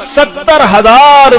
70,000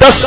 10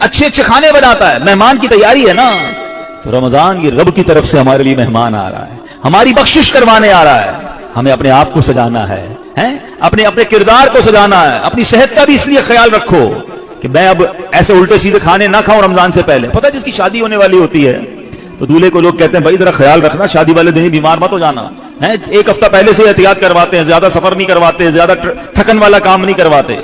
اچھے اچھے کھانے بناتا ہے، مہمان کی تیاری ہے نا. تو رمضان یہ رب کی طرف سے ہمارے لیے مہمان آ رہا ہے، ہماری بخشش کروانے آ رہا ہے. ہمیں اپنے آپ کو سجانا ہے، اپنے کردار کو سجانا ہے. اپنی صحت کا بھی اس لیے خیال رکھو کہ میں اب ایسے الٹے سیدھے کھانے نہ کھاؤں رمضان سے پہلے. پتہ ہے جس کی شادی ہونے والی ہوتی ہے تو دولہے کو لوگ کہتے ہیں بھائی ذرا خیال رکھنا، شادی والے دن ہی بیمار مت ہو جانا. ایک ہفتہ پہلے سے احتیاط کرواتے ہیں، زیادہ سفر نہیں کرواتے، زیادہ تھکن والا کام نہیں کرواتے.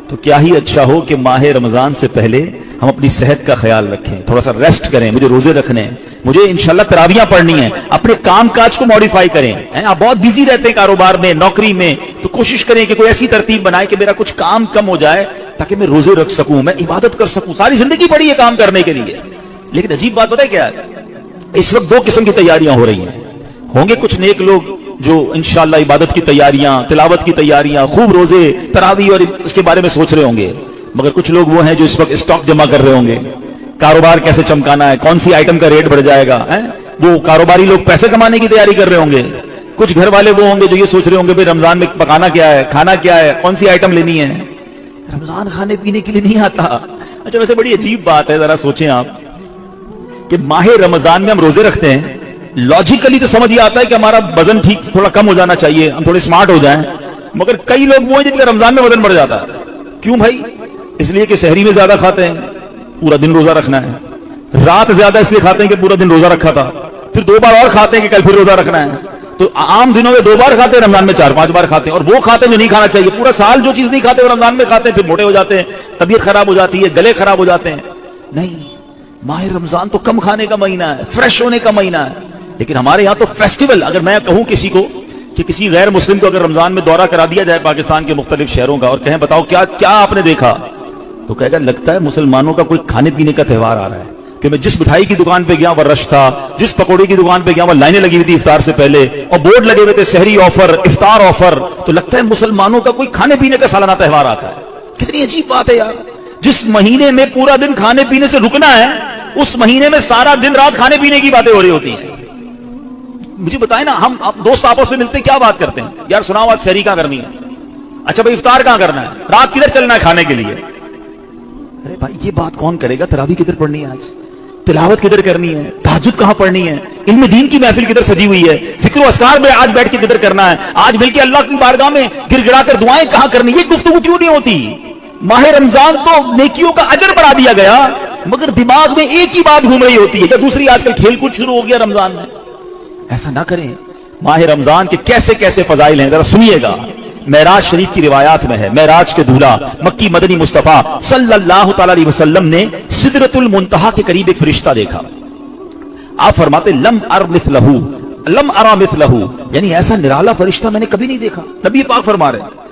تو کیا ہی اچھا ہو کہ ماہ رمضان سے پہلے ہم اپنی صحت کا خیال رکھیں، تھوڑا سا ریسٹ کریں. مجھے روزے رکھنے ہیں، مجھے انشاءاللہ تراویحاں پڑھنی ہیں. اپنے کام کاج کو موڈیفائی کریں. آپ بہت بیزی رہتے ہیں کاروبار میں، نوکری میں، تو کوشش کریں کہ کوئی ایسی ترتیب بنائے کہ میرا کچھ کام کم ہو جائے تاکہ میں روزے رکھ سکوں، میں عبادت کر سکوں. ساری زندگی پڑی ہے کام کرنے کے لیے. لیکن عجیب بات پتہ ہے کیا ہے؟ اس وقت دو قسم کی تیاریاں ہو رہی ہیں. ہوں گے کچھ نیک لوگ جو انشاءاللہ عبادت کی تیاریاں، تلاوت کی تیاریاں، خوب روزے، تراویح اور اس کے بارے میں سوچ رہے ہوں گے. مگر کچھ لوگ وہ ہیں جو اس وقت اسٹاک جمع کر رہے ہوں گے، کاروبار کیسے چمکانا ہے، کون سی آئٹم کا ریٹ بڑھ جائے گا. وہ کاروباری لوگ پیسے کمانے کی تیاری کر رہے ہوں گے. کچھ گھر والے وہ ہوں گے جو یہ سوچ رہے ہوں گے بھئی رمضان میں پکانا کیا ہے، کھانا کیا ہے، کون سی آئٹم لینی ہے. رمضان کھانے پینے کے لیے نہیں آتا. اچھا ویسے بڑی عجیب بات ہے، ذرا سوچیں آپ کہ ماہ رمضان میں ہم روزے رکھتے ہیں، لاجیکلی تو سمجھ یہ آتا ہے کہ ہمارا وزن ٹھیک تھوڑا کم ہو جانا چاہیے، ہم تھوڑے سمارٹ ہو جائیں. مگر کئی لوگ وہ ہیں جن کا رمضان میں وزن بڑھ جاتا ہے. کیوں بھائی؟ اس لیے کہ سحری میں زیادہ کھاتے ہیں، پورا دن روزہ رکھنا ہے. رات زیادہ اس لیے کھاتے ہیں کہ پورا دن روزہ رکھا تھا، پھر 2 بار اور کھاتے ہیں کہ کل پھر روزہ رکھنا ہے. تو عام دنوں میں 2 بار کھاتے ہیں، رمضان میں 4-5 بار کھاتے ہیں. اور وہ کھاتے ہیں جو نہیں کھانا چاہیے. پورا سال جو چیز نہیں کھاتے وہ رمضان میں کھاتے ہیں، پھر موٹے ہو جاتے ہیں، طبیعت خراب ہو جاتی ہے، گلے خراب ہو جاتے ہیں. نہیں، ماہ رمضان تو کم کھانے کا مہینہ ہے، فریش ہونے کا مہینہ ہے. لیکن ہمارے یہاں تو فیسٹیول، اگر میں کہوں کسی کو کہ کسی غیر مسلم کو اگر رمضان میں دورہ کرا دیا جائے پاکستان کے مختلف شہروں کا اور کہیں بتاؤ کیا آپ نے دیکھا، تو کہے گا لگتا ہے مسلمانوں کا کوئی کھانے پینے کا تہوار آ رہا ہے. کہ میں جس مٹھائی کی دکان پہ گیا وہ رش تھا، جس پکوڑے کی دکان پہ گیا وہ لائنیں لگی ہوئی تھی افطار سے پہلے، اور بورڈ لگے ہوئے تھے سحری آفر، افطار آفر. تو لگتا ہے مسلمانوں کا کوئی کھانے پینے کا سالانہ تہوار آتا ہے. کتنی عجیب بات ہے یار. جس مہینے میں پورا دن کھانے پینے سے رکنا ہے، اس مہینے میں سارا دن رات کھانے پینے کی باتیں ہو رہی ہوتی ہیں. مجھے بتائیں نا، ہم دوست آپس میں ملتے کیا بات کرتے ہیں؟ یار سناؤ آج سحری کہاں کرنی ہے؟ اچھا بھائی افطار کہاں کرنا ہے؟ رات کدھر چلنا ہے کھانے کے لیے؟ ارے بھائی یہ بات کون کرے گا؟ تراویح کدھر پڑھنی ہے آج؟ تلاوت کدھر کرنی ہے؟ تہجد کہاں پڑھنی ہے؟ علم دین کی محفل کدھر سجی ہوئی ہے؟ ذکر و اذکار میں آج بیٹھ کے کدھر کرنا ہے؟ آج مل کے اللہ کی بارگاہ میں گر گڑا کر دعائیں کہاں کرنی؟ یہ گفتگو کیوں نہیں ہوتی؟ ماہ رمضان تو نیکیوں کا اجر بڑھا دیا گیا، مگر دماغ میں ایک ہی بات گھوم رہی ہوتی ہے کہ دوسری آج کل کھیل کود شروع ہو گیا رمضان میں. ایسا نہ کریں. ماہ رمضان کے کیسے کیسے فضائل ہیں ذرا سنیے گا. معراج شریف کی روایات میں ہے، معراج کے دولہا مکی مدنی مصطفیٰ صلی اللہ تعالی علیہ وسلم نے سدرۃ المنتہا کے قریب ایک فرشتہ دیکھا. آپ فرماتے لم ارا مثلہ، یعنی ایسا نرالا فرشتہ میں نے کبھی نہیں دیکھا. نبی پاک فرما رہے ہیں.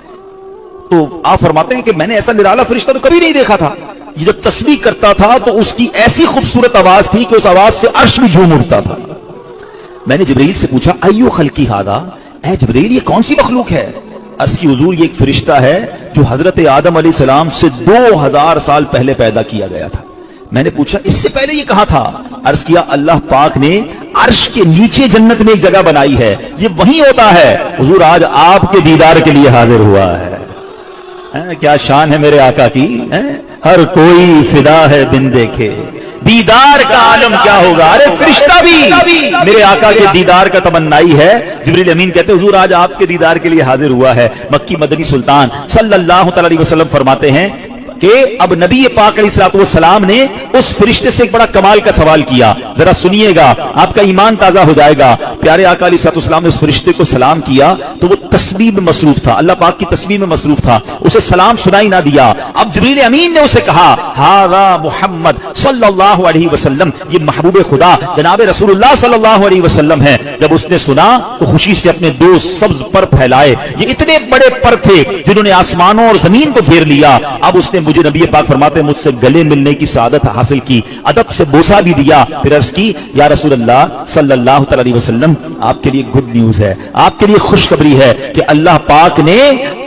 تو آپ فرماتے ہیں کہ میں نے ایسا نرالا فرشتہ تو کبھی نہیں دیکھا تھا. یہ جب تسبیح کرتا تھا تو اس کی ایسی خوبصورت آواز تھی کہ اس آواز سے عرش بھی جھوم اٹھتا تھا. میں نے جبرائیل سے پوچھا ایو خلقی ھذا، اے جبرائیل یہ کون سی مخلوق ہے؟ عرض کی حضور یہ ایک فرشتہ ہے جو حضرت آدم علیہ السلام سے 2000 سال پہلے پیدا کیا گیا تھا. میں نے پوچھا اس سے پہلے یہ کہاں تھا؟ عرض کیا اللہ پاک نے عرش کے نیچے جنت میں ایک جگہ بنائی ہے، یہ وہیں ہوتا ہے. حضور آج آپ کے دیدار کے لیے حاضر ہوا ہے. کیا شان ہے میرے آقا کی. ہر کوئی فدا ہے بن دیکھے، دیدار کا عالم کیا ہوگا. ارے فرشتہ بھی میرے آقا کے دیدار کا تمنائی ہے. جبریل امین کہتے حضور آج آپ کے دیدار کے لیے حاضر ہوا ہے. مکی مدنی سلطان صلی اللہ تعالی علیہ وسلم فرماتے ہیں کہ اب نبی پاک علیہ الصلوۃ والسلام نے اس فرشتے سے ایک بڑا کمال کا سوال کیا. ذرا سنیے گا، آپ کا ایمان تازہ ہو جائے گا. پیارے آقا علیہ الصلوۃ والسلام نے اس فرشتے کو سلام کیا تو وہ تسبیح میں مصروف تھا، اللہ پاک کی تسبیح میں مصروف تھا، اسے سلام سنائی نہ دیا. اب جبریل امین نے اسے کہا ھذا محمد صلی اللہ علیہ وسلم، یہ محبوب خدا جناب رسول اللہ صلی اللہ علیہ وسلم ہے. جب اس نے سنا تو خوشی سے اپنے 2 سبز پر پھیلائے. یہ اتنے بڑے پر تھے جنہوں نے آسمانوں اور زمین کو گھیر لیا. اب اس نے مجھے نبی پاک فرماتے مجھ سے گلے ملنے کی سعادت حاصل کی، ادب سے بوسہ بھی دیا. پھر عرض کی یا رسول اللہ صلی اللہ تعالی علیہ وسلم آپ کے لیے گڈ نیوز ہے، آپ کے لیے خوشخبری ہے کہ اللہ پاک نے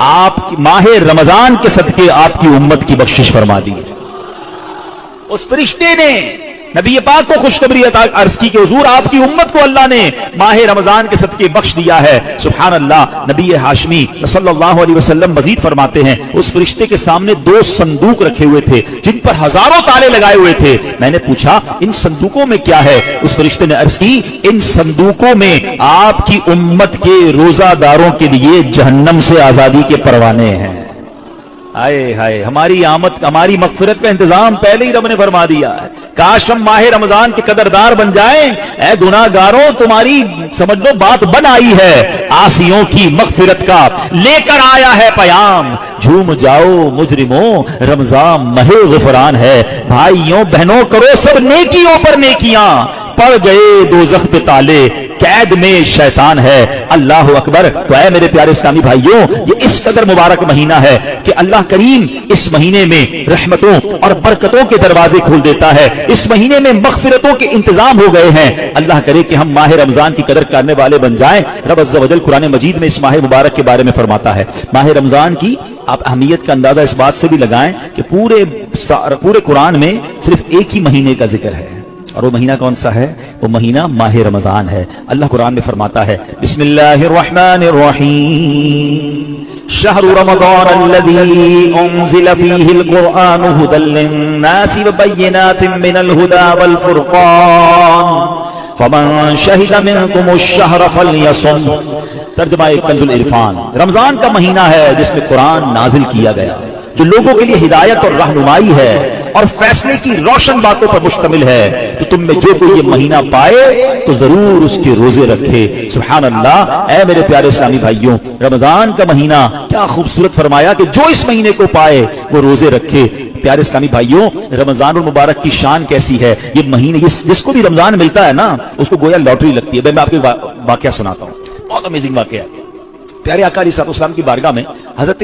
آپ ماہ رمضان کے صدقے آپ کی امت کی بخشش فرما دی. اس فرشتے نے نبی پاک کو خوشخبری عرض کی کہ حضور آپ کی امت کو اللہ نے ماہ رمضان کے صدقے بخش دیا ہے. سبحان اللہ. نبی ہاشمی صلی اللہ علیہ وسلم مزید فرماتے ہیں اس فرشتے کے سامنے 2 صندوق رکھے ہوئے تھے جن پر ہزاروں تالے لگائے ہوئے تھے. میں نے پوچھا ان صندوقوں میں کیا ہے؟ اس فرشتے نے عرض کی ان صندوقوں میں آپ کی امت کے روزہ داروں کے لیے جہنم سے آزادی کے پروانے ہیں. آئے ہائے، ہماری آمد ہماری مغفرت کا انتظام پہلے ہی رب نے فرما دیا ہے. کاش ہم ماہ رمضان کے قدردار بن جائیں. اے گناہگاروں تمہاری سمجھ لو بات بن آئی ہے. عاصیوں کی مغفرت کا لے کر آیا ہے پیام. جھوم جاؤ مجرموں رمضان ماہ غفران ہے. بھائیوں بہنوں کرو سب نیکیوں پر نیکیاں. پڑ گئے دوزخ پہ تالے قید میں شیطان ہے. اللہ اکبر. تو اے میرے پیارے اسلامی بھائیوں یہ اس قدر مبارک مہینہ ہے کہ اللہ کریم اس مہینے میں رحمتوں اور برکتوں کے دروازے کھول دیتا ہے. اس مہینے میں مغفرتوں کے انتظام ہو گئے ہیں. اللہ کرے کہ ہم ماہ رمضان کی قدر کرنے والے بن جائیں. رب عز و جل قرآن مجید میں اس ماہ مبارک کے بارے میں فرماتا ہے. ماہ رمضان کی آپ اہمیت کا اندازہ اس بات سے بھی لگائیں کہ پورے قرآن میں صرف ایک ہی مہینے کا ذکر ہے اور وہ مہینہ کون سا ہے؟ وہ مہینہ ماہ رمضان ہے. اللہ قرآن میں فرماتا ہے بسم اللہ الرحمن الرحیم شہر رمضان الذی انزل فیہ القرآن ھدی للناس وبینات من الھدی والفرقان فمن شہد منکم الشہر فلیصم. ترجمہ کنز العرفان. رمضان کا مہینہ ہے جس میں قرآن نازل کیا گیا جو لوگوں کے لیے ہدایت اور رہنمائی ہے اور فیصلے کی روشن باتوں پر مشتمل ہے. تو تم میں جو کوئی یہ مہینہ پائے تو ضرور اس کے روزے رکھے. سبحان اللہ. اے میرے پیارے اسلامی بھائیوں رمضان کا مہینہ کیا خوبصورت فرمایا کہ جو اس مہینے کو پائے وہ روزے رکھے. پیارے اسلامی بھائیوں رمضان المبارک کی شان کیسی ہے. یہ مہینے جس کو بھی رمضان ملتا ہے نا اس کو گویا لاٹری لگتی ہے. میں آپ کو واقعہ سناتا ہوں. بہت امیزنگ واقعہ ہے. پیارے آقا علیہ السلام کی بارگاہ میں حضرت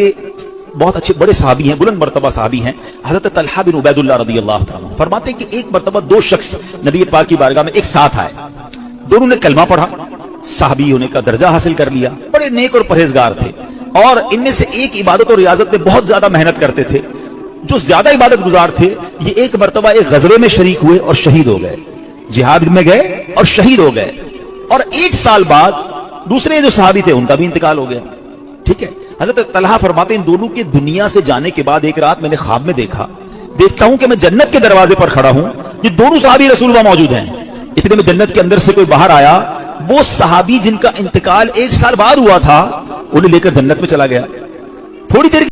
بہت اچھے بڑے صحابی ہیں بلند مرتبہ صحابی ہیں حضرت طلحہ بن عبید اللہ رضی اللہ عنہ فرماتے ہیں کہ ایک مرتبہ 2 شخص نبی پاک کی بارگاہ میں ایک ساتھ آئے. دونوں نے کلمہ پڑھا صحابی ہونے کا درجہ حاصل کر لیا. بڑے نیک اور پرہیزگار تھے اور ان میں سے ایک عبادت اور ریاضت میں بہت زیادہ محنت کرتے تھے. جو زیادہ عبادت گزار تھے یہ ایک مرتبہ ایک غزوے میں شریک ہوئے اور شہید ہو گئے. جہاد میں گئے اور شہید ہو گئے اور 1 سال بعد دوسرے جو صحابی تھے ان کا بھی انتقال ہو گیا. ٹھیک ہے. حضرت طلحہ فرماتے ہیں ان دونوں کے دنیا سے جانے کے بعد ایک رات میں نے خواب میں دیکھتا ہوں کہ میں جنت کے دروازے پر کھڑا ہوں. یہ دونوں صحابی رسول اللہ موجود ہیں. اتنے میں جنت کے اندر سے کوئی باہر آیا. وہ صحابی جن کا انتقال 1 سال بعد ہوا تھا انہیں لے کر جنت میں چلا گیا. تھوڑی دیر